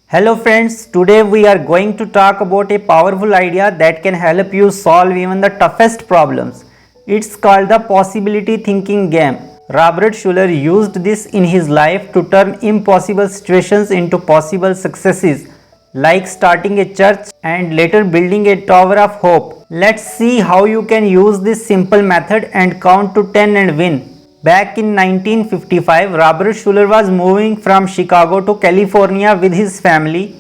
Hello friends, today we are going to talk about a powerful idea that can help you solve even the toughest problems. It's called the possibility thinking game. Robert Schuller used this in his life to turn impossible situations into possible successes, like starting a church and later building a tower of hope. Let's see how you can use this simple method and count to 10 and win. Back in 1955, Robert Schuller was moving from Chicago to California with his family.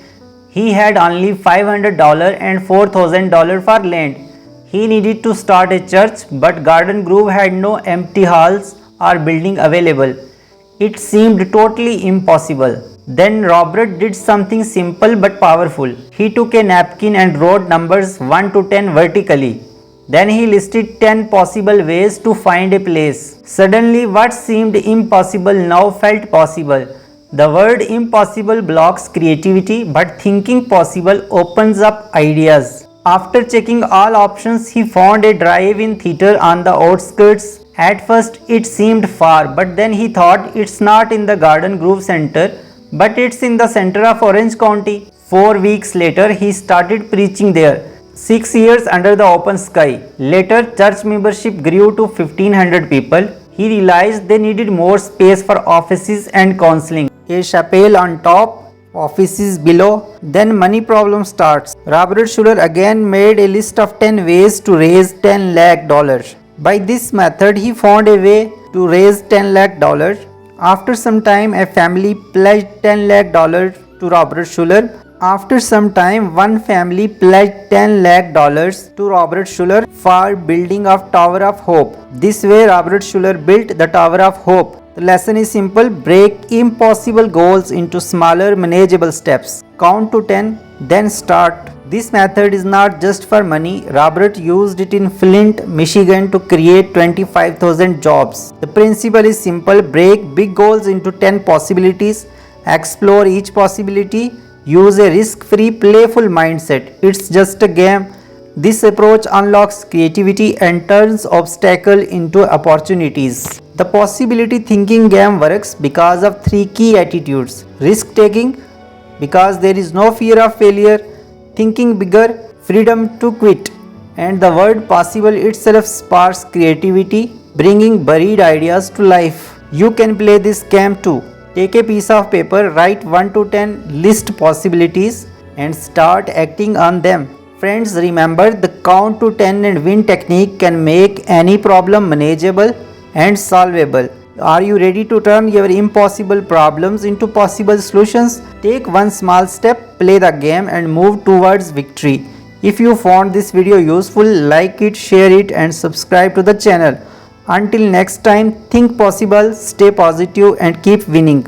He had only $500 and $4,000 for land. He needed to start a church, but Garden Grove had no empty halls or building available. It seemed totally impossible. Then Robert did something simple but powerful. He took a napkin and wrote numbers 1 to 10 vertically. Then he listed 10 possible ways to find a place. Suddenly, what seemed impossible now felt possible. The word impossible blocks creativity, but thinking possible opens up ideas. After checking all options, he found a drive-in theater on the outskirts. At first, it seemed far, but then he thought it's not in the Garden Grove Center, but it's in the center of Orange County. 4 weeks later, he started preaching there. 6 years under the open sky. Later, church membership grew to 1,500 people. He realized they needed more space for offices and counseling. A chapel on top, offices below. Then money problem starts. Robert Schuller again made a list of 10 ways to raise $10 lakh. By this method, he found a way to raise $10 lakh. After some time, a family pledged $10 lakh to Robert Schuller. After some time, one family pledged $10 lakh to Robert Schuller for building of Tower of Hope. This way, Robert Schuller built the Tower of Hope. The lesson is simple: break impossible goals into smaller, manageable steps. Count to 10, then start. This method is not just for money. Robert used it in Flint, Michigan to create 25,000 jobs. The principle is simple: break big goals into 10 possibilities, explore each possibility. Use a risk-free, playful mindset. It's just a game. This approach unlocks creativity and turns obstacles into opportunities. The possibility thinking game works because of 3 key attitudes. Risk-taking, because there is no fear of failure. Thinking bigger, freedom to quit. And the word possible itself sparks creativity, bringing buried ideas to life. You can play this game too. Take a piece of paper, write 1 to 10 list possibilities and start acting on them. Friends, remember the count to 10 and win technique can make any problem manageable and solvable. Are you ready to turn your impossible problems into possible solutions? Take one small step, play the game and move towards victory. If you found this video useful, like it, share it and subscribe to the channel. Until next time, think possible, stay positive and keep winning.